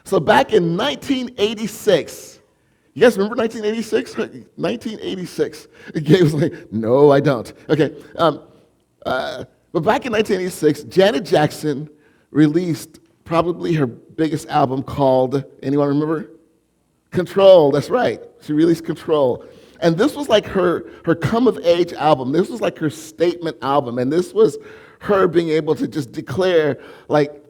So back in 1986, you guys remember 1986? 1986. Gabe was like, no, I don't. Okay. But back in 1986, Janet Jackson released probably her biggest album called, anyone remember? Control, that's right. She released Control. And this was like her come-of-age album. This was like her statement album. And this was her being able to just declare, like,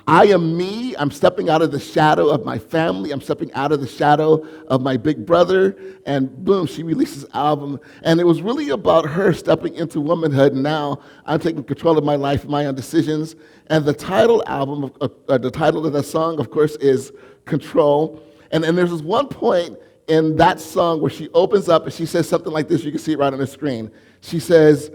I am me. I'm stepping out of the shadow of my family. I'm stepping out of the shadow of my big brother. And boom, she released this album. And it was really about her stepping into womanhood. And now I'm taking control of my life, my own decisions. And the title album, the title of the song, of course, is Control. And there's this one point in that song where she opens up and she says something like this. You can see it right on the screen. She says,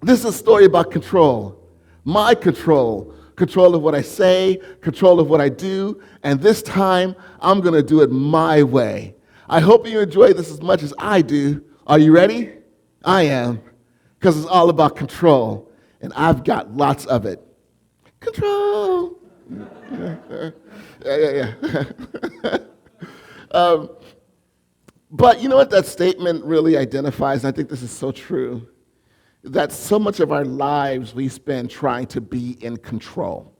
this is a story about control, my control. Control of what I say, control of what I do, and this time I'm going to do it my way. I hope you enjoy this as much as I do. Are you ready? I am, because it's all about control, and I've got lots of it. Control. Yeah. But you know what that statement really identifies? I think this is so true. That so much of our lives we spend trying to be in control.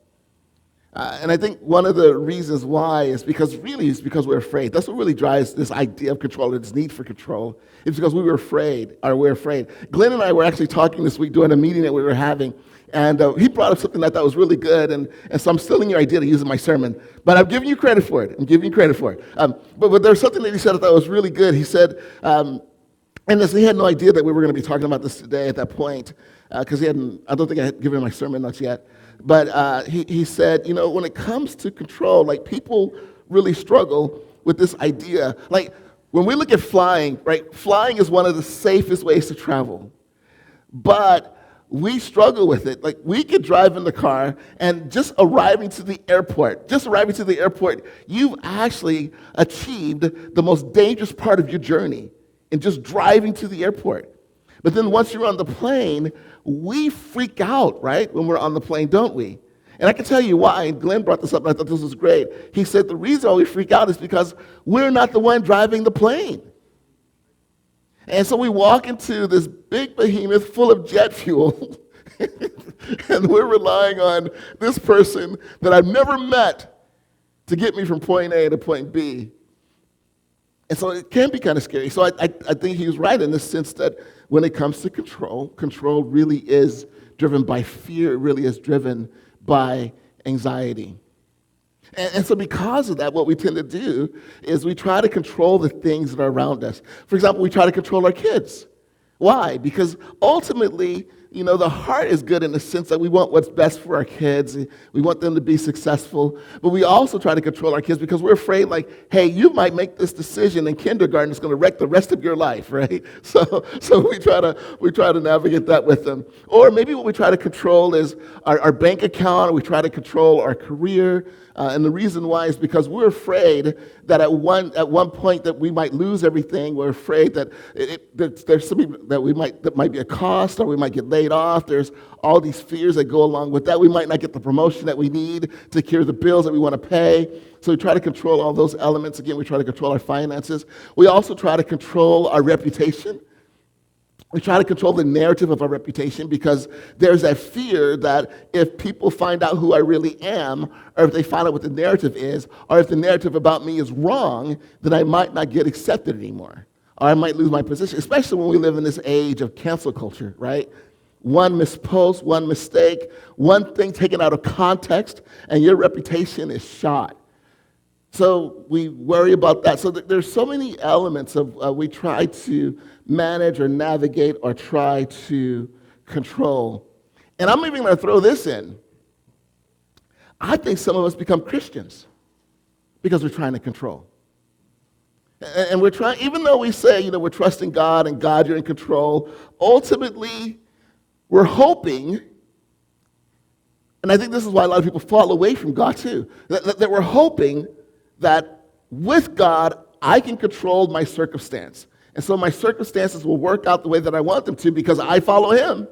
And I think one of the reasons why is because we're afraid. That's what really drives this idea of control, this need for control. It's because we're afraid. Glenn and I were actually talking this week during a meeting that we were having, and he brought up something that I thought was really good, and so I'm stealing your idea to use in my sermon, but I'm giving you credit for it. But there's something that he said that I thought was really good. He said, and he had no idea that we were going to be talking about this today at that point, because I don't think I had given him my sermon notes yet. But he said, you know, when it comes to control, like people really struggle with this idea. Like when we look at flying, right? Flying is one of the safest ways to travel. But we struggle with it. Like we could drive in the car and just arriving to the airport, you've actually achieved the most dangerous part of your journey. And just driving to the airport. But then once you're on the plane, we freak out, right, when we're on the plane, don't we? And I can tell you why, and Glenn brought this up, and I thought this was great. He said the reason why we freak out is because we're not the one driving the plane. And so we walk into this big behemoth full of jet fuel, and we're relying on this person that I've never met to get me from point A to point B. And so it can be kind of scary. So I think he was right in the sense that when it comes to control really is driven by fear. It really is driven by anxiety. And so because of that, what we tend to do is we try to control the things that are around us. For example, we try to control our kids. Why? Because ultimately, you know, the heart is good in the sense that we want what's best for our kids. We want them to be successful. But we also try to control our kids because we're afraid, like, hey, you might make this decision in kindergarten that's going to wreck the rest of your life, right? So we try to navigate that with them. Or maybe what we try to control is our bank account, or we try to control our career. And the reason why is because we're afraid that at one point that we might lose everything. We're afraid that there's something that might be a cost, or we might get laid off. There's all these fears that go along with that. We might not get the promotion that we need to clear the bills that we want to pay. So we try to control all those elements. Again, we try to control our finances. We also try to control our reputation. We try to control the narrative of our reputation because there's that fear that if people find out who I really am, or if they find out what the narrative is, or if the narrative about me is wrong, then I might not get accepted anymore, or I might lose my position, especially when we live in this age of cancel culture, right? One mispost, one mistake, one thing taken out of context, and your reputation is shot. So we worry about that. So there's so many elements of we try to manage or navigate or try to control. And I'm even going to throw this in. I think some of us become Christians because we're trying to control. And we're trying, even though we say, you know, we're trusting God and God, you're in control, ultimately we're hoping, and I think this is why a lot of people fall away from God too, that we're hoping that with God, I can control my circumstance. And so my circumstances will work out the way that I want them to because I follow him.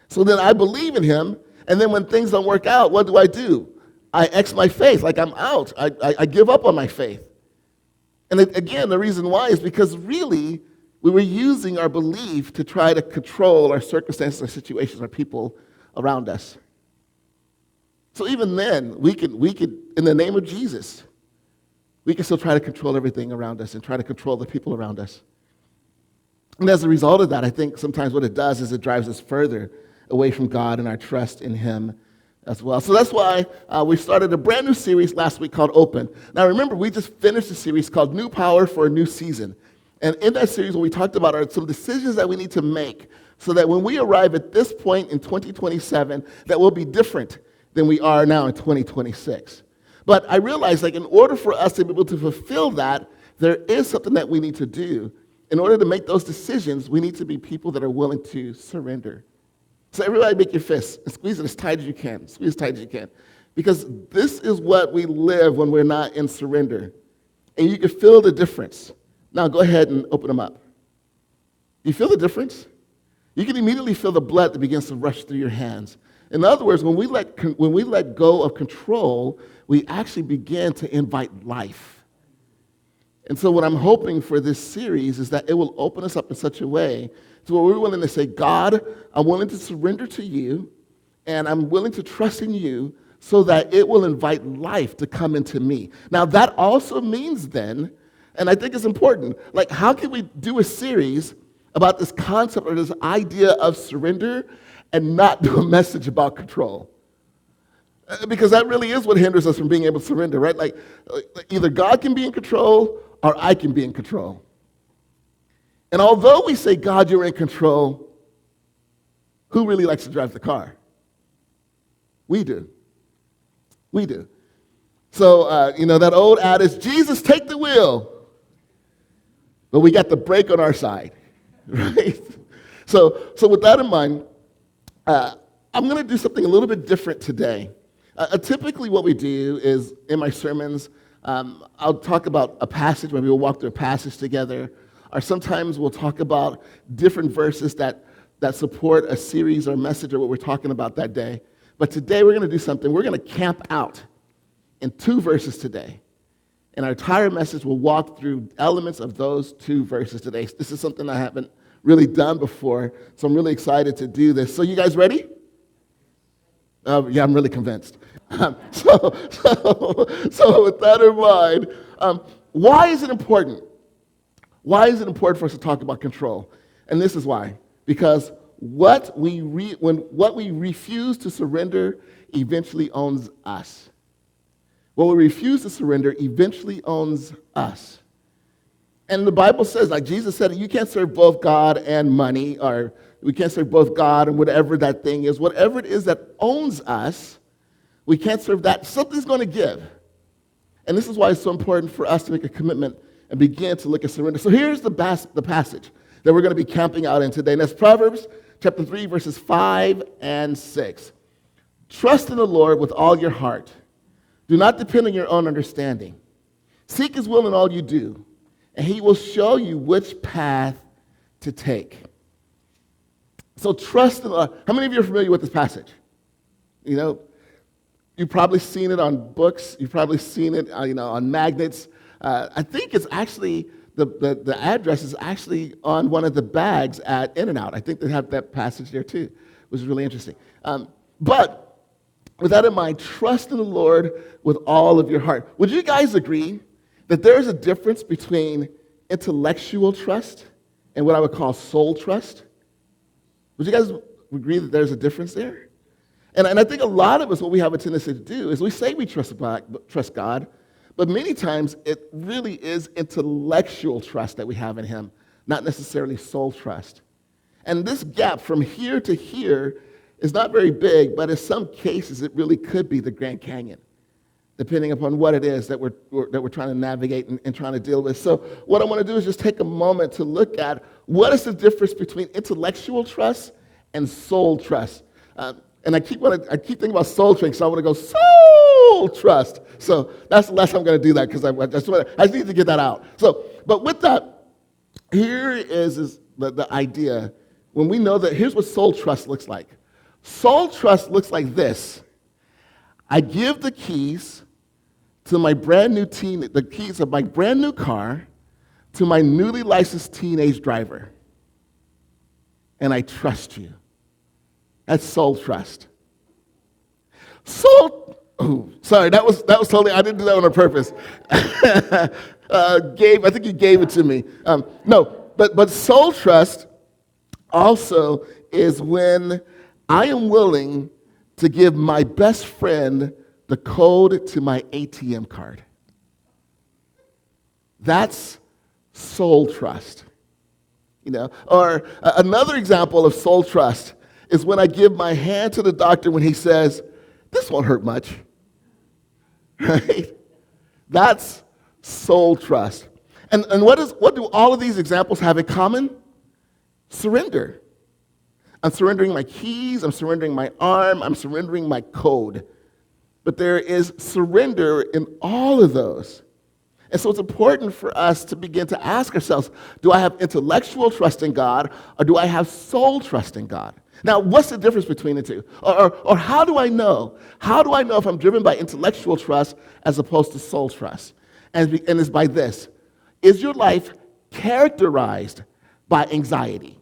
So then I believe in him. And then when things don't work out, what do? I X my faith, like I'm out. I give up on my faith. And again, the reason why is because really, we were using our belief to try to control our circumstances, our situations, our people around us. So even then, we could, in the name of Jesus, we can still try to control everything around us and try to control the people around us. And as a result of that, I think sometimes what it does is it drives us further away from God and our trust in Him as well. So that's why we started a brand new series last week called Open. Now remember, we just finished a series called New Power for a New Season. And in that series, what we talked about are some decisions that we need to make so that when we arrive at this point in 2027, that we'll be different than we are now in 2026. But I realized, like, in order for us to be able to fulfill that, there is something that we need to do. In order to make those decisions, we need to be people that are willing to surrender. So everybody make your fists and squeeze it as tight as you can. Squeeze as tight as you can. Because this is what we live when we're not in surrender. And you can feel the difference. Now go ahead and open them up. You feel the difference? You can immediately feel the blood that begins to rush through your hands. In other words, when we let go of control, we actually begin to invite life. And so what I'm hoping for this series is that it will open us up in such a way to where we're willing to say, God, I'm willing to surrender to you, and I'm willing to trust in you so that it will invite life to come into me. Now, that also means then, and I think it's important, like, how can we do a series about this concept or this idea of surrender and not do a message about control? Because that really is what hinders us from being able to surrender, right? Like either God can be in control or I can be in control. And although we say, God, you're in control, who really likes to drive the car? We do. We do. So, that old adage, Jesus, take the wheel. But we got the brake on our side, right? So with that in mind, I'm going to do something a little bit different today. Typically what we do is, in my sermons, I'll talk about a passage, maybe we'll walk through a passage together, or sometimes we'll talk about different verses that support a series or message or what we're talking about that day. But today we're going to do something. We're going to camp out in 2 verses today. And our entire message will walk through elements of those 2 verses today. This is something I haven't really done before, so I'm really excited to do this. So you guys ready? Yeah, I'm really convinced. So with that in mind, why is it important? Why is it important for us to talk about control? And this is why. Because what we refuse to surrender eventually owns us. What we refuse to surrender eventually owns us. And the Bible says, like Jesus said, you can't serve both God and money, or we can't serve both God and whatever that thing is. Whatever it is that owns us, we can't serve that. Something's going to give. And this is why it's so important for us to make a commitment and begin to look at surrender. So here's the passage that we're going to be camping out in today. And that's Proverbs chapter 3, verses 5 and 6. Trust in the Lord with all your heart. Do not depend on your own understanding. Seek His will in all you do, and He will show you which path to take. So trust in the Lord. How many of you are familiar with this passage? You've probably seen it on books. You've probably seen it, on magnets. I think it's actually, the address is actually on one of the bags at In-N-Out. I think they have that passage there too, which is really interesting. But with that in mind, trust in the Lord with all of your heart. Would you guys agree that there's a difference between intellectual trust and what I would call soul trust? Would you guys agree that there's a difference there? And I think a lot of us, what we have a tendency to do is we say we trust God, but many times it really is intellectual trust that we have in Him, not necessarily soul trust. And this gap from here to here is not very big, but in some cases it really could be the Grand Canyon, depending upon what it is that we're trying to navigate and trying to deal with. So what I want to do is just take a moment to look at what is the difference between intellectual trust and soul trust. And I keep thinking about soul training, so I want to go soul trust. So that's the last time I'm going to do that because I just need to get that out. So, but with that, here is the idea. When we know that, here's what soul trust looks like. Soul trust looks like this. I give the keys to my the keys of my brand new car to my newly licensed teenage driver. And I trust you. That's soul trust. Sorry, that was totally, I didn't do that on purpose. I think you gave it to me. No, but soul trust also is when I am willing to give my best friend the code to my ATM card. That's soul trust. Or another example of soul trust is when I give my hand to the doctor when he says, "This won't hurt much." Right? That's soul trust. And what do all of these examples have in common? Surrender. I'm surrendering my keys, I'm surrendering my arm, I'm surrendering my code. But there is surrender in all of those. And so it's important for us to begin to ask ourselves, do I have intellectual trust in God or do I have soul trust in God? Now, what's the difference between the two? Or how do I know? How do I know if I'm driven by intellectual trust as opposed to soul trust? And it's by this. Is your life characterized by anxiety?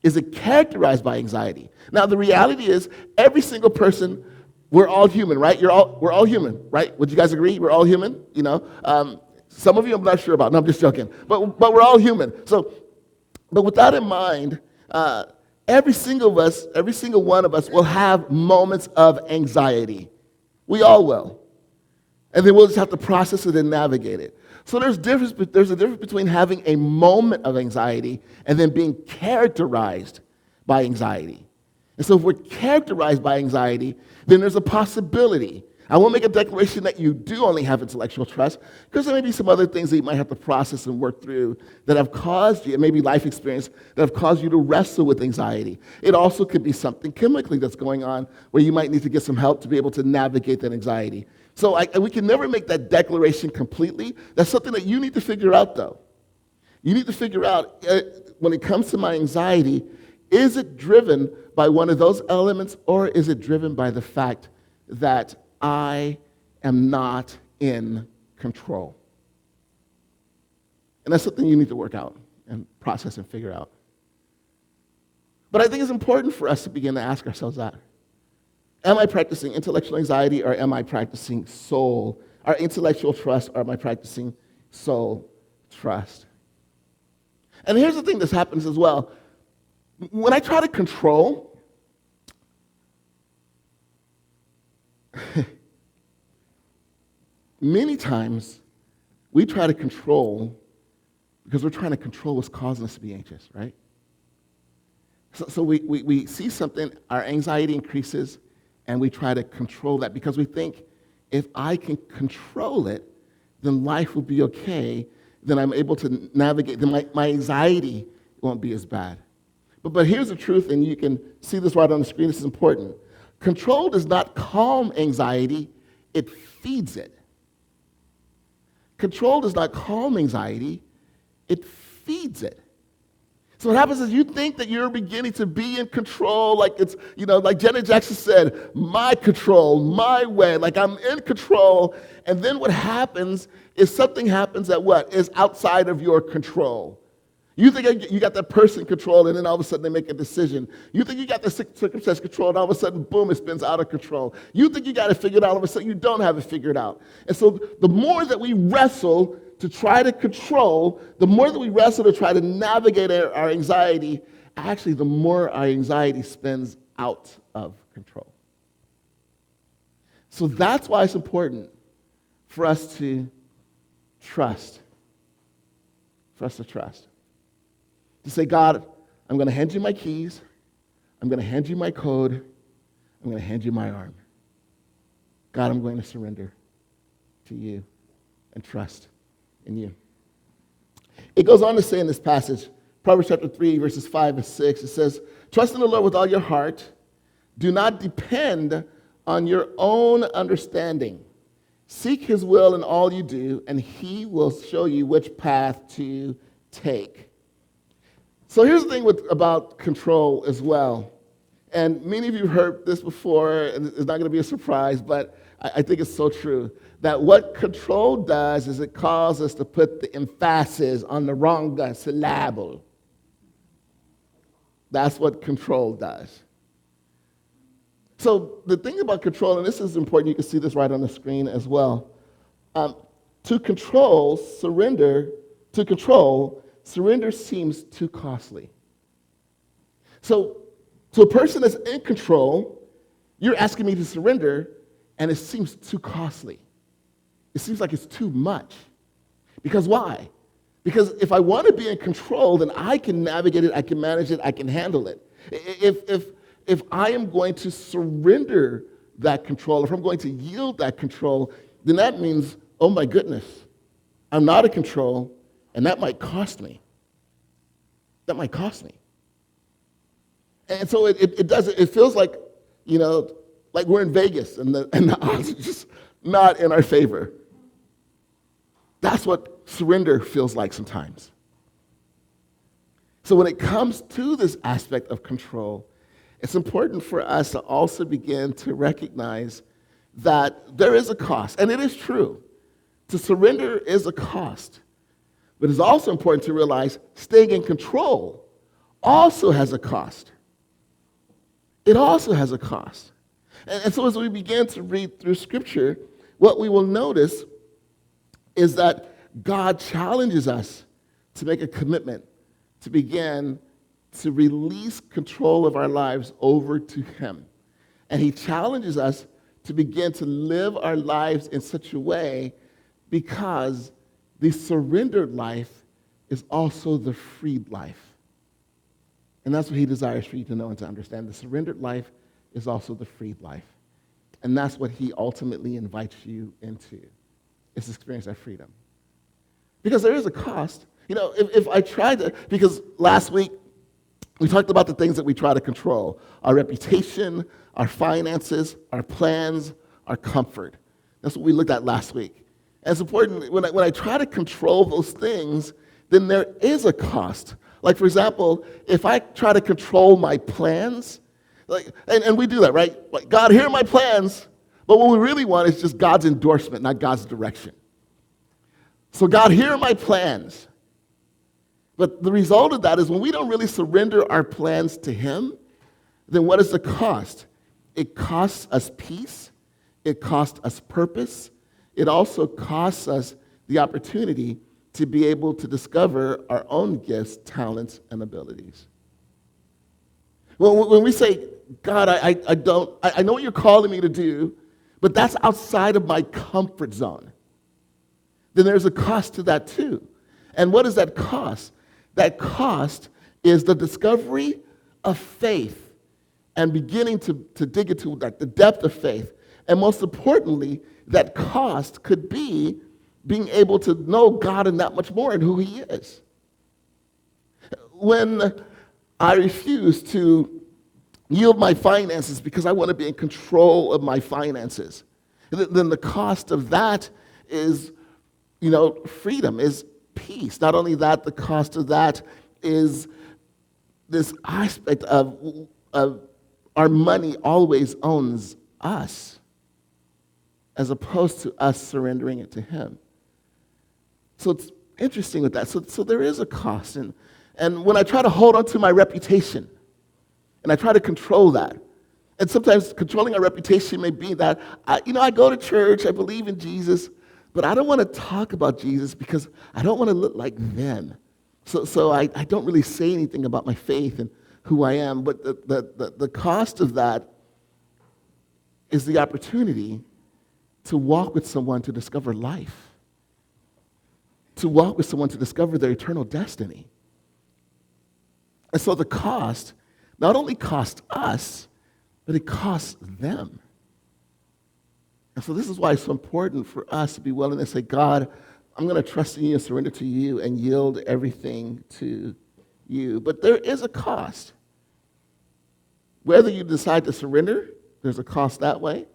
Is it characterized by anxiety? Now, the reality is every single person, we're all human, right? We're all human, right? Would you guys agree? We're all human, Some of you I'm not sure about. No, I'm just joking. But we're all human. But with that in mind, every single one of us will have moments of anxiety. We all will. And then we'll just have to process it and navigate it. So there's a difference between having a moment of anxiety and then being characterized by anxiety. And so if we're characterized by anxiety, then there's a possibility. I won't make a declaration that you do only have intellectual trust, because there may be some other things that you might have to process and work through that have caused you, maybe life experience, that have caused you to wrestle with anxiety. It also could be something chemically that's going on where you might need to get some help to be able to navigate that anxiety. So we can never make that declaration completely. That's something that you need to figure out, though. You need to figure out, when it comes to my anxiety, is it driven by one of those elements, or is it driven by the fact that I am not in control? And that's something you need to work out and process and figure out. But I think it's important for us to begin to ask ourselves that. Am I practicing intellectual anxiety, or am I practicing soul, or intellectual trust, or am I practicing soul trust? And here's the thing that happens as well. When I try to control, many times we try to control because we're trying to control what's causing us to be anxious, right? So we see something, our anxiety increases, and we try to control that because we think if I can control it, then life will be okay, then I'm able to navigate, then my anxiety won't be as bad. But here's the truth, and you can see this right on the screen. This is important. Control does not calm anxiety, it feeds it. Control does not calm anxiety, it feeds it. So what happens is you think that you're beginning to be in control, like it's, like Janet Jackson said, my control, my way, like I'm in control. And then what happens is something happens that is outside of your control. You think you got that person controlled, and then all of a sudden they make a decision. You think you got the circumstance controlled, and all of a sudden, boom, it spins out of control. You think you got it figured out, all of a sudden you don't have it figured out. And so the more that we wrestle to try to control, the more that we wrestle to try to navigate our anxiety, actually the more our anxiety spins out of control. So that's why it's important for us to trust. For us to trust. To say, God, I'm going to hand you my keys. I'm going to hand you my code. I'm going to hand you my arm. God, I'm going to surrender to you and trust in you. It goes on to say in this passage, Proverbs chapter 3, verses 5 and 6, it says, trust in the Lord with all your heart. Do not depend on your own understanding. Seek his will in all you do, and he will show you which path to take. So here's the thing about control as well. And many of you heard this before, and it's not going to be a surprise, but I think it's so true, that what control does is it causes us to put the emphasis on the wrong syllable. That's what control does. So the thing about control, and this is important, you can see this right on the screen as well. To control, surrender seems too costly. So to a person that's in control, you're asking me to surrender, and it seems too costly. It seems like it's too much. Because why? Because if I want to be in control, then I can navigate it, I can manage it, I can handle it. If I am going to surrender that control, if I'm going to yield that control, then that means, oh my goodness, I'm not in control, and that might cost me. That might cost me. And so it feels like, like we're in Vegas, and the odds are just not in our favor. That's what surrender feels like sometimes. So when it comes to this aspect of control, it's important for us to also begin to recognize that there is a cost, and it is true. To surrender is a cost. But it's also important to realize staying in control also has a cost. It also has a cost. And so as we begin to read through Scripture, what we will notice is that God challenges us to make a commitment to begin to release control of our lives over to Him. And He challenges us to begin to live our lives in such a way, because the surrendered life is also the freed life. And that's what He desires for you to know and to understand. The surrendered life is also the freed life. And that's what He ultimately invites you into, is to experience that freedom. Because there is a cost. If I try to, because last week we talked about the things that we try to control: our reputation, our finances, our plans, our comfort. That's what we looked at last week. And it's important, when I try to control those things, then there is a cost. Like, for example, if I try to control my plans, and we do that, right? Like, God, here are my plans. But what we really want is just God's endorsement, not God's direction. So, God, here are my plans. But the result of that is when we don't really surrender our plans to Him, then what is the cost? It costs us peace. It costs us purpose. It also costs us the opportunity to be able to discover our own gifts, talents, and abilities. When we say, God, I know what you're calling me to do, but that's outside of my comfort zone, then there's a cost to that too. And what is that cost? That cost is the discovery of faith and beginning to dig into the depth of faith. And most importantly, that cost could be being able to know God and that much more and who He is. When I refuse to yield my finances because I want to be in control of my finances, then the cost of that is, freedom, is peace. Not only that, the cost of that is this aspect of our money always owns us, as opposed to us surrendering it to Him. So it's interesting with that. So there is a cost. And when I try to hold on to my reputation, and I try to control that, and sometimes controlling our reputation may be that, I go to church, I believe in Jesus, but I don't want to talk about Jesus because I don't want to look like them. So I don't really say anything about my faith and who I am. But the cost of that is the opportunity to walk with someone to discover life, to walk with someone to discover their eternal destiny. And so the cost not only costs us, but it costs them. And so this is why it's so important for us to be willing to say, God, I'm going to trust in you and surrender to you and yield everything to you. But there is a cost. Whether you decide to surrender, there's a cost that way.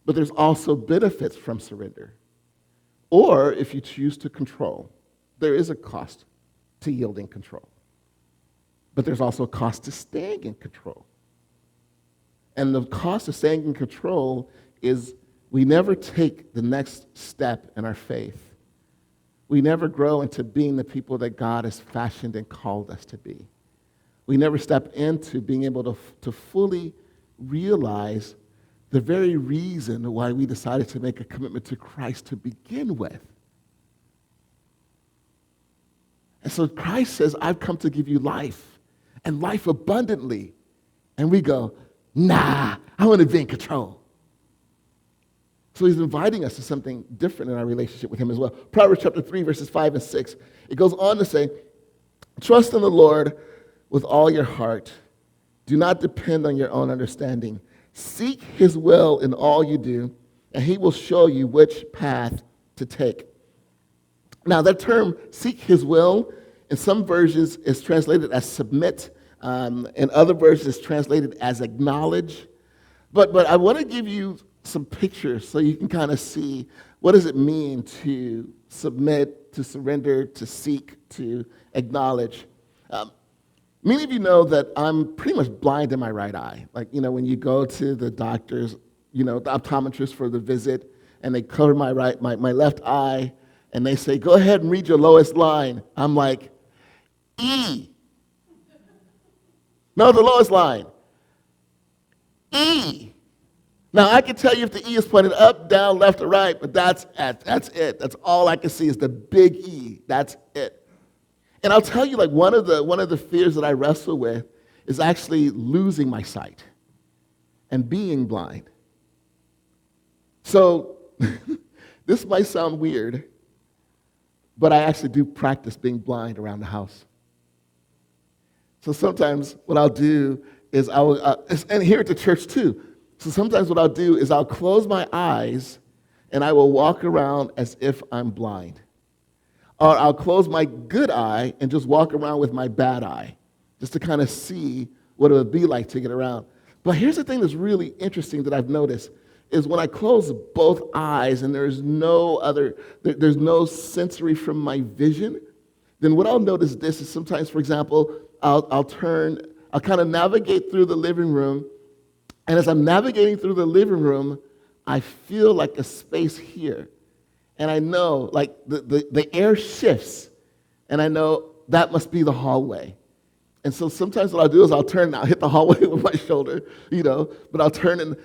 But there's also benefits from surrender. Or if you choose to control, there is a cost to yielding control. But there's also a cost to staying in control. And the cost of staying in control is we never take the next step in our faith. We never grow into being the people that God has fashioned and called us to be. We never step into being able to fully realize the very reason why we decided to make a commitment to Christ to begin with. And so Christ says, I've come to give you life, and life abundantly. And we go, nah, I want to be in control. So he's inviting us to something different in our relationship with him as well. Proverbs chapter 3, verses 5 and 6. It goes on to say, trust in the Lord with all your heart. Do not depend on your own understanding. Seek his will in all you do, and he will show you which path to take. Now, that term, seek his will, in some versions is translated as submit. In other versions, it's translated as acknowledge. But I want to give you some pictures so you can kind of see what does it mean to submit, to surrender, to seek, to acknowledge. Many of you know that I'm pretty much blind in my right eye. Like, when you go to the doctors, the optometrist for the visit, and they cover my left eye, and they say, go ahead and read your lowest line. I'm like, E. No, the lowest line. E. Now, I can tell you if the E is pointed up, down, left, or right, but that's it. That's all I can see is the big E. That's it. And I'll tell you, like, one of the fears that I wrestle with is actually losing my sight and being blind. So this might sound weird, but I actually do practice being blind around the house. So sometimes what I'll do is and here at the church too, so sometimes what I'll do is I'll close my eyes and I will walk around as if I'm blind. Or I'll close my good eye and just walk around with my bad eye, just to kind of see what it would be like to get around. But here's the thing that's really interesting that I've noticed, is when I close both eyes and there's no sensory from my vision, then what I'll notice this is sometimes, for example, I'll kind of navigate through the living room, and as I'm navigating through the living room, I feel like a space here. And I know, like, the air shifts, and I know that must be the hallway. And so sometimes what I'll do is I'll hit the hallway with my shoulder, but I'll turn and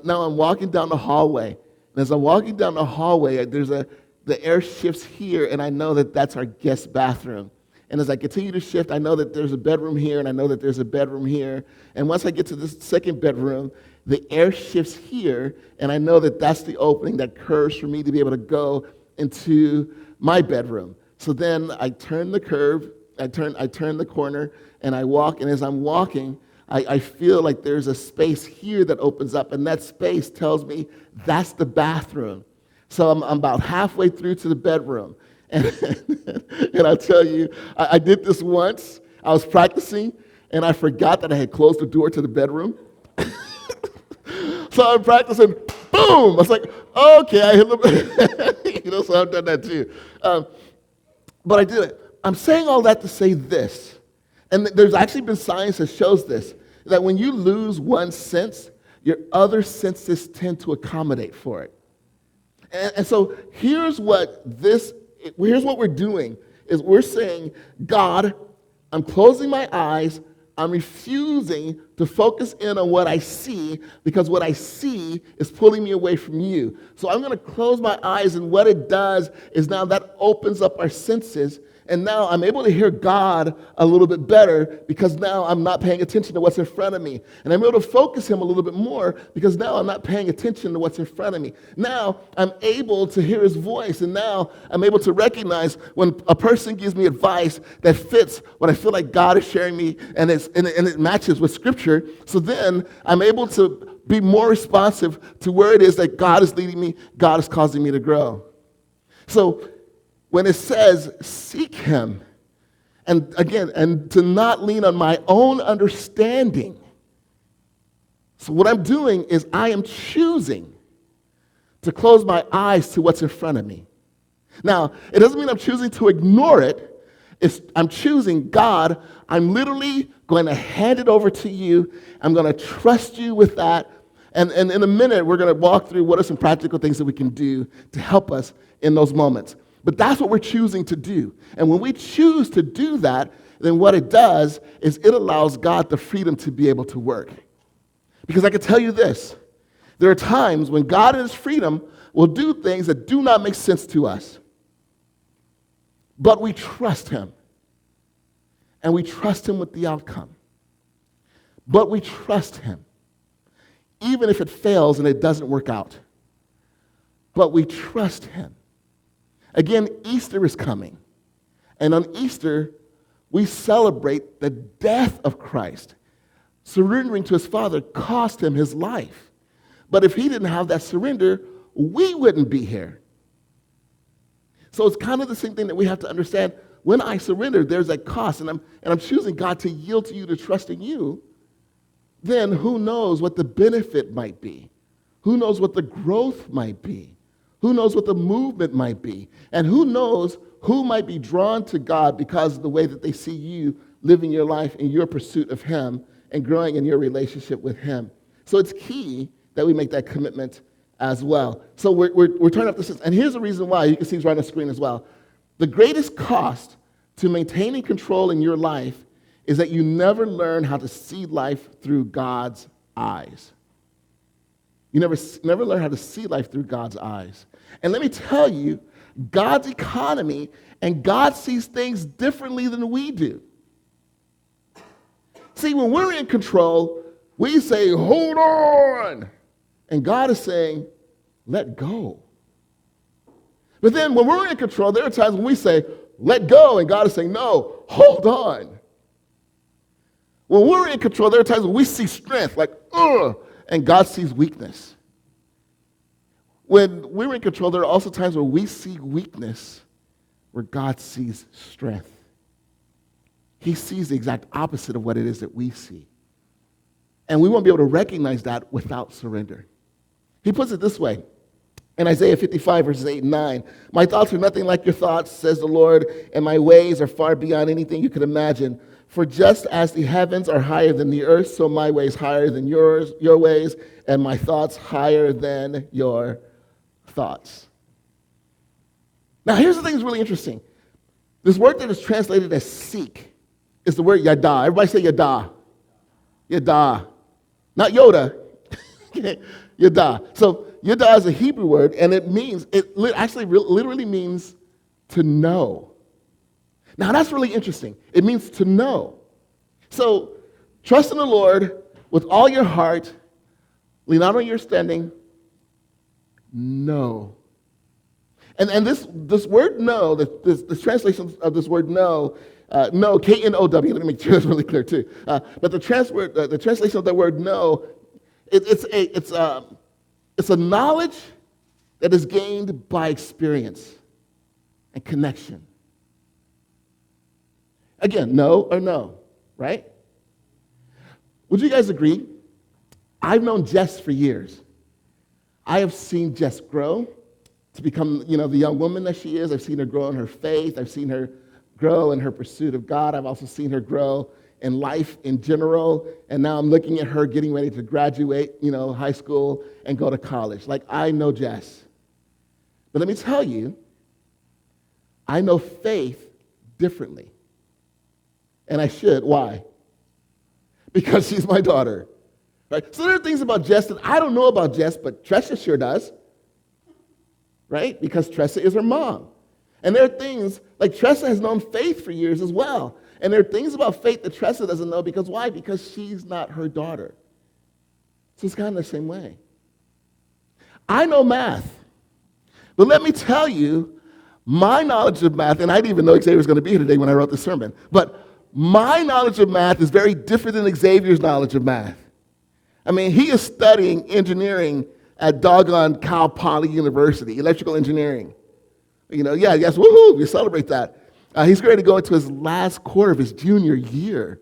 now I'm walking down the hallway. And as I'm walking down the hallway, the air shifts here, and I know that that's our guest bathroom. And as I continue to shift, I know that there's a bedroom here, and I know that there's a bedroom here. And once I get to this second bedroom, the air shifts here, and I know that that's the opening that curves for me to be able to go into my bedroom. So then I turn the curve, I turn the corner, and I walk, and as I'm walking, I feel like there's a space here that opens up, and that space tells me that's the bathroom. So I'm about halfway through to the bedroom. And I'll tell you, I did this once. I was practicing, and I forgot that I had closed the door to the bedroom. So I'm practicing, boom! I was like, okay, I hit the so I've done that too. But I did it. I'm saying all that to say this, and there's actually been science that shows this, that when you lose one sense, your other senses tend to accommodate for it. And so here's what we're doing, is we're saying, God, I'm closing my eyes, I'm refusing to focus in on what I see, because what I see is pulling me away from you. So I'm going to close my eyes, and what it does is now that opens up our senses, and now I'm able to hear God a little bit better, because now I'm not paying attention to what's in front of me. And I'm able to focus him a little bit more, because now I'm not paying attention to what's in front of me. Now I'm able to hear his voice, and now I'm able to recognize when a person gives me advice that fits what I feel like God is sharing me, and it matches with Scripture. So then I'm able to be more responsive to where it is that God is leading me, God is causing me to grow. So when it says, seek him, and again, and to not lean on my own understanding. So what I'm doing is I am choosing to close my eyes to what's in front of me. Now, it doesn't mean I'm choosing to ignore it. I'm choosing, God, I'm literally going to hand it over to you. I'm going to trust you with that. And in a minute, we're going to walk through what are some practical things that we can do to help us in those moments. But that's what we're choosing to do. And when we choose to do that, then what it does is it allows God the freedom to be able to work. Because I can tell you this, there are times when God in his freedom will do things that do not make sense to us. But we trust him. And we trust him with the outcome. But we trust him. Even if it fails and it doesn't work out. But we trust him. Again, Easter is coming. And on Easter, we celebrate the death of Christ. Surrendering to his Father cost him his life. But if he didn't have that surrender, we wouldn't be here. So it's kind of the same thing that we have to understand. When I surrender, there's a cost, and I'm choosing God to yield to you, to trust in you. Then who knows what the benefit might be? Who knows what the growth might be? Who knows what the movement might be? And who knows who might be drawn to God because of the way that they see you living your life in your pursuit of him and growing in your relationship with him. So it's key that we make that commitment as well. So we're turning up the system. And here's the reason why. You can see it's right on the screen as well. The greatest cost to maintaining control in your life is that you never learn how to see life through God's eyes. You never learn how to see life through God's eyes. And let me tell you, God's economy and God sees things differently than we do. See, when we're in control, we say, hold on. And God is saying, let go. But then when we're in control, there are times when we say, let go. And God is saying, no, hold on. When we're in control, there are times when we see strength, like, and God sees weakness. When we're in control, there are also times where we see weakness, where God sees strength. He sees the exact opposite of what it is that we see. And we won't be able to recognize that without surrender. He puts it this way in Isaiah 55, verses 8 and 9. My thoughts are nothing like your thoughts, says the Lord, and my ways are far beyond anything you could imagine. For just as the heavens are higher than the earth, so my ways higher than your ways, and my thoughts higher than your thoughts. Now, here's the thing that's really interesting. This word that is translated as seek is the word yada. Everybody say yada. Yada. Not Yoda. Yada. So yada is a Hebrew word, and it actually literally means to know. Now, that's really interesting. It means to know. So, trust in the Lord with all your heart. Lean not on your understanding. Know. And this word know, this translation of this word know, know, K-N-O-W, let me make sure that's really clear too. But the translation of that word know, it's a knowledge that is gained by experience and connection. Again, know or no, right? Would you guys agree? I've known Jess for years. I have seen Jess grow to become, the young woman that she is. I've seen her grow in her faith. I've seen her grow in her pursuit of God. I've also seen her grow in life in general. And now I'm looking at her getting ready to graduate, high school and go to college. Like, I know Jess. But let me tell you, I know faith differently. And I should. Why? Because she's my daughter. Right? So there are things about Jess that I don't know about Jess, but Tressa sure does. Right? Because Tressa is her mom. And there are things, like Tressa has known faith for years as well. And there are things about faith that Tressa doesn't know because why? Because she's not her daughter. So it's kind of the same way. I know math. But let me tell you, my knowledge of math, and I didn't even know Xavier was going to be here today when I wrote the sermon, but my knowledge of math is very different than Xavier's knowledge of math. I mean, he is studying engineering at doggone Cal Poly University, electrical engineering. Yes, woohoo, we celebrate that. He's ready to go into his last quarter of his junior year,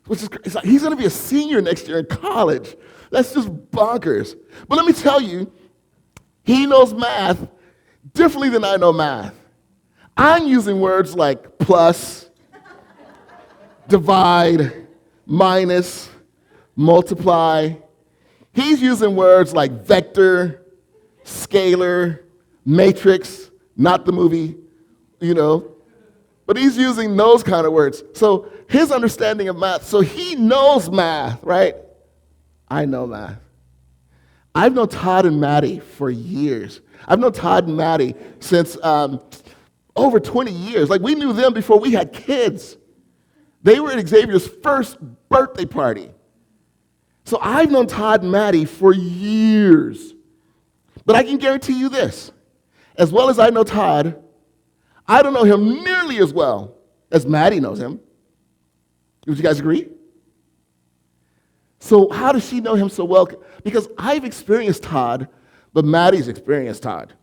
which is he's going to be a senior next year in college. That's just bonkers. But let me tell you, he knows math differently than I know math. I'm using words like plus, divide, minus, multiply. He's using words like vector, scalar, matrix, not the movie, but he's using those kind of words. So his understanding of math, so he knows math, right? I know math. I've known Todd and Maddie for years. I've known Todd and Maddie since over 20 years. Like, we knew them before we had kids. They were at Xavier's first birthday party. So I've known Todd and Maddie for years. But I can guarantee you this. As well as I know Todd, I don't know him nearly as well as Maddie knows him. Would you guys agree? So how does she know him so well? Because I've experienced Todd, but Maddie's experienced Todd.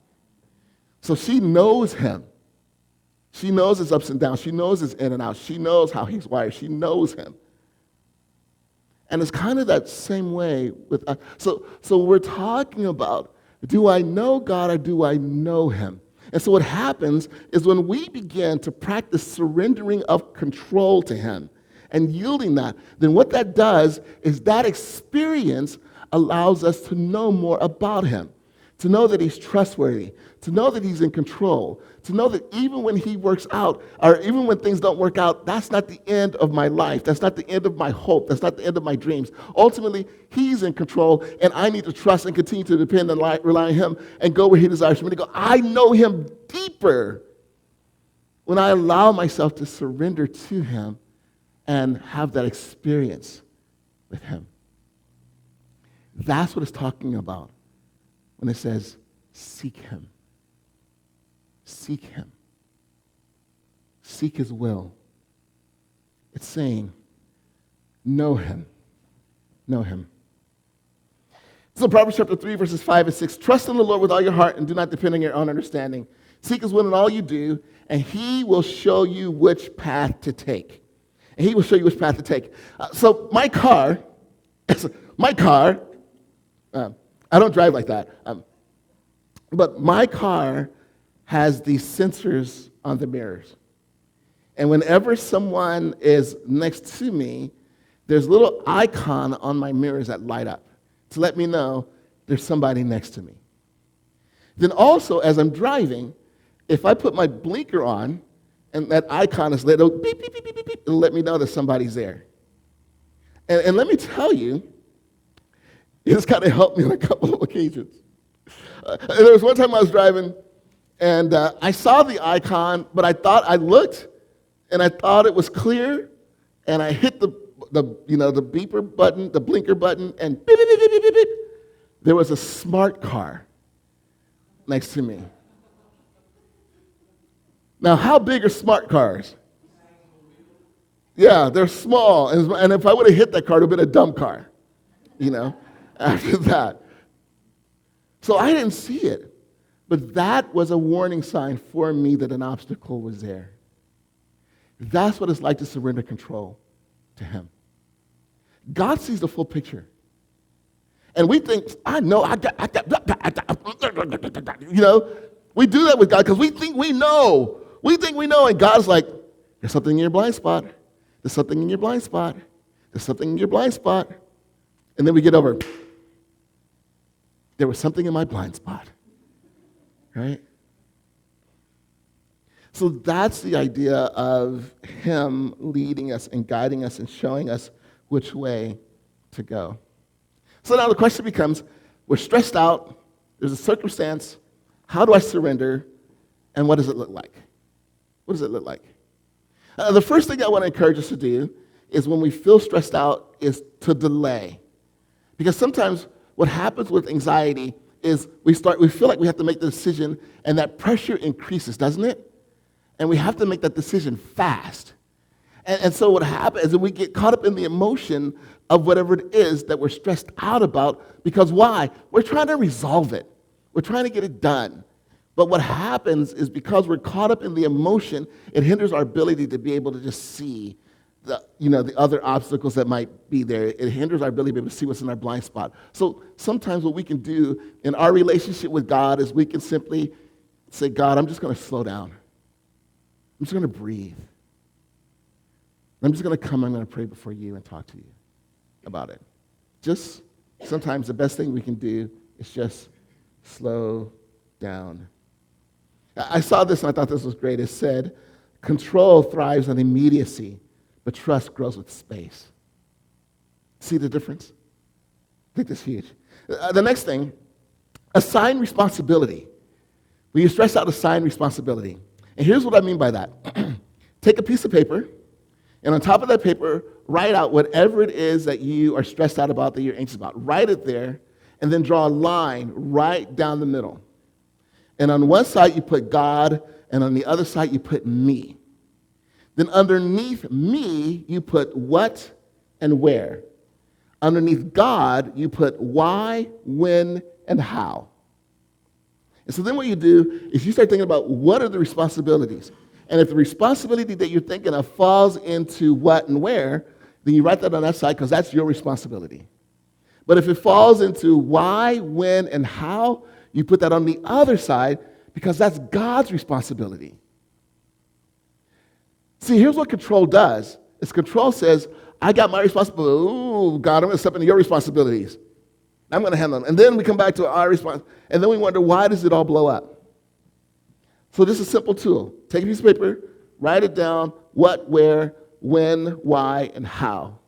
So she knows him. She knows his ups and downs. She knows his in and out. She knows how he's wired. She knows him. And it's kind of that same way with us. So we're talking about, do I know God or do I know him? And so what happens is when we begin to practice surrendering of control to him and yielding that, then what that does is that experience allows us to know more about him, to know that he's trustworthy, to know that he's in control, to know that even when he works out, or even when things don't work out, that's not the end of my life. That's not the end of my hope. That's not the end of my dreams. Ultimately, he's in control, and I need to trust and continue to depend and rely on him and go where he desires for me to go. I know him deeper when I allow myself to surrender to him and have that experience with him. That's what it's talking about when it says, seek him. Seek him. Seek his will. It's saying, know him. Know him. So Proverbs chapter 3, verses 5 and 6, trust in the Lord with all your heart and do not depend on your own understanding. Seek his will in all you do, and he will show you which path to take. And he will show you which path to take. So my car, I don't drive like that, but my car has these sensors on the mirrors. And whenever someone is next to me, there's a little icon on my mirrors that light up to let me know there's somebody next to me. Then also, as I'm driving, if I put my blinker on and that icon is lit, it'll beep, beep, beep, beep, beep, beep, it'll let me know that somebody's there. And let me tell you, it's kind of helped me on a couple of occasions. There was one time I was driving, and I saw the icon, but I looked, and I thought it was clear, and I hit the beeper button, the blinker button, and beep, beep, beep, beep, beep, beep. There was a smart car next to me. Now, how big are smart cars? Yeah, they're small, and if I would have hit that car, it would have been a dumb car, after that. So I didn't see it, but that was a warning sign for me that an obstacle was there. That's what it's like to surrender control to him. God sees the full picture. And we think, I know, we do that with God because we think we know. We think we know, and God's like, there's something in your blind spot. There's something in your blind spot. There's something in your blind spot. And then we get over, there was something in my blind spot, right? So that's the idea of him leading us and guiding us and showing us which way to go. So now the question becomes, we're stressed out, there's a circumstance, how do I surrender, and what does it look like? What does it look like? The first thing I want to encourage us to do is when we feel stressed out is to delay. Because sometimes what happens with anxiety is we feel like we have to make the decision, and that pressure increases, doesn't it? And we have to make that decision fast. And so what happens is that we get caught up in the emotion of whatever it is that we're stressed out about, because why? We're trying to resolve it. We're trying to get it done. But what happens is because we're caught up in the emotion, it hinders our ability to be able to just see the other obstacles that might be there. It hinders our ability to be able to see what's in our blind spot. So sometimes what we can do in our relationship with God is we can simply say, God, I'm just going to slow down. I'm just going to breathe. I'm just going to come, I'm going to pray before you and talk to you about it. Just sometimes the best thing we can do is just slow down. I saw this and I thought this was great. It said, control thrives on immediacy, but trust grows with space. See the difference? I think that's huge. The next thing, assign responsibility. When you stress out, assign responsibility. And here's what I mean by that. Take a piece of paper, and on top of that paper, write out whatever it is that you are stressed out about, that you're anxious about. Write it there, and then draw a line right down the middle. And on one side, you put God, and on the other side, you put me. Then underneath me, you put what and where. Underneath God, you put why, when, and how. And so then what you do is you start thinking about what are the responsibilities. And if the responsibility that you're thinking of falls into what and where, then you write that on that side because that's your responsibility. But if it falls into why, when, and how, you put that on the other side because that's God's responsibility. See, here's what control does. Is control says, I got my responsibility. Ooh, God, I'm going to step into your responsibilities. I'm going to handle them. And then we come back to our response. And then we wonder, why does it all blow up? So this is a simple tool. Take a piece of paper, write it down, what, where, when, why, and how.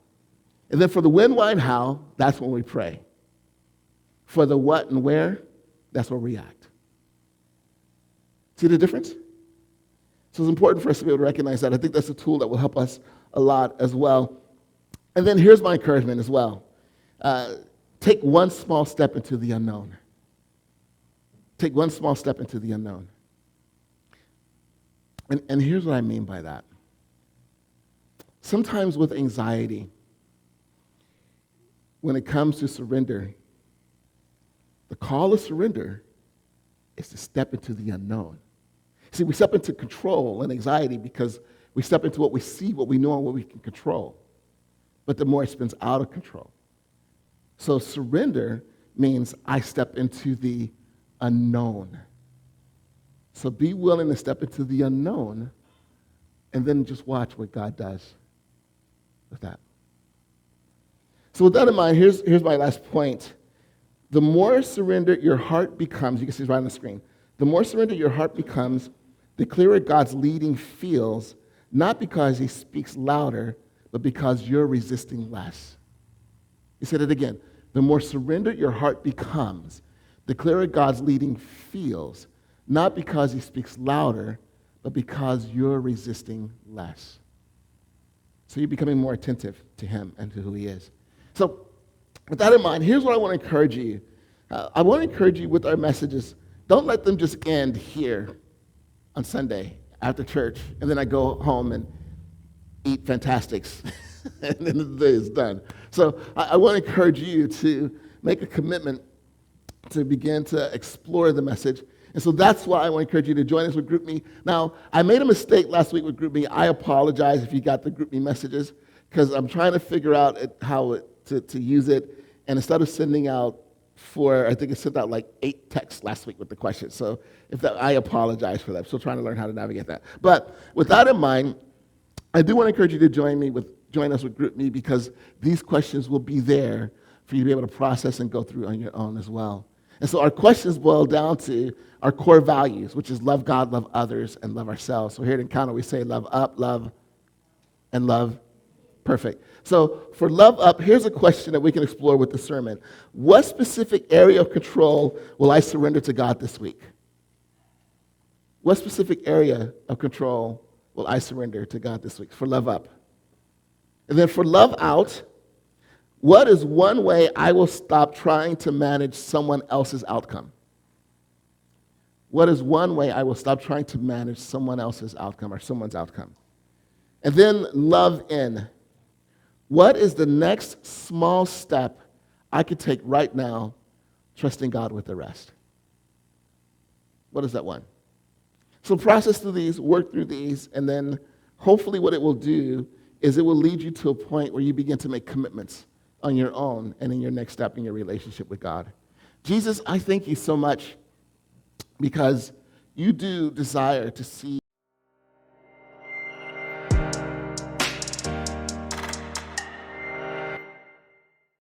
And then for the when, why, and how, that's when we pray. For the what and where, that's where we act. See the difference? So it's important for us to be able to recognize that. I think that's a tool that will help us a lot as well. And then here's my encouragement as well. Take one small step into the unknown. Take one small step into the unknown. And here's what I mean by that. Sometimes with anxiety, when it comes to surrender, the call to surrender is to step into the unknown. See, we step into control and anxiety because we step into what we see, what we know, and what we can control. But the more it spins out of control. So surrender means I step into the unknown. So be willing to step into the unknown and then just watch what God does with that. So with that in mind, here's my last point. The more surrendered your heart becomes, you can see it right on the screen. The more surrendered your heart becomes, the clearer God's leading feels, not because he speaks louder, but because you're resisting less. He said it again. The more surrendered your heart becomes, the clearer God's leading feels, not because he speaks louder, but because you're resisting less. So you're becoming more attentive to him and to who he is. So with that in mind, here's what I want to encourage you. I want to encourage you with our messages. Don't let them just end here on Sunday after church, and then I go home and eat Fantastics, and then the day is done. So I want to encourage you to make a commitment to begin to explore the message. And so that's why I want to encourage you to join us with GroupMe. Now, I made a mistake last week with GroupMe. I apologize if you got the GroupMe messages, because I'm trying to figure out how to use it. And instead of sending out I think it sent out like 8 texts last week with the questions. So I apologize for that. I'm still trying to learn how to navigate that. But with that in mind, I do want to encourage you to join us with GroupMe, because these questions will be there for you to be able to process and go through on your own as well. And so our questions boil down to our core values, which is love God, love others, and love ourselves. So here at Encounter, we say love up, love, and love perfect. So for love up, here's a question that we can explore with the sermon. What specific area of control will I surrender to God this week? What specific area of control will I surrender to God this week? For love up. And then for love out, what is one way I will stop trying to manage someone else's outcome? What is one way I will stop trying to manage someone else's outcome or someone's outcome? And then love in. What is the next small step I could take right now, trusting God with the rest? What is that one? So process through these, work through these, and then hopefully what it will do is it will lead you to a point where you begin to make commitments on your own and in your next step in your relationship with God. Jesus, I thank you so much because you do desire to see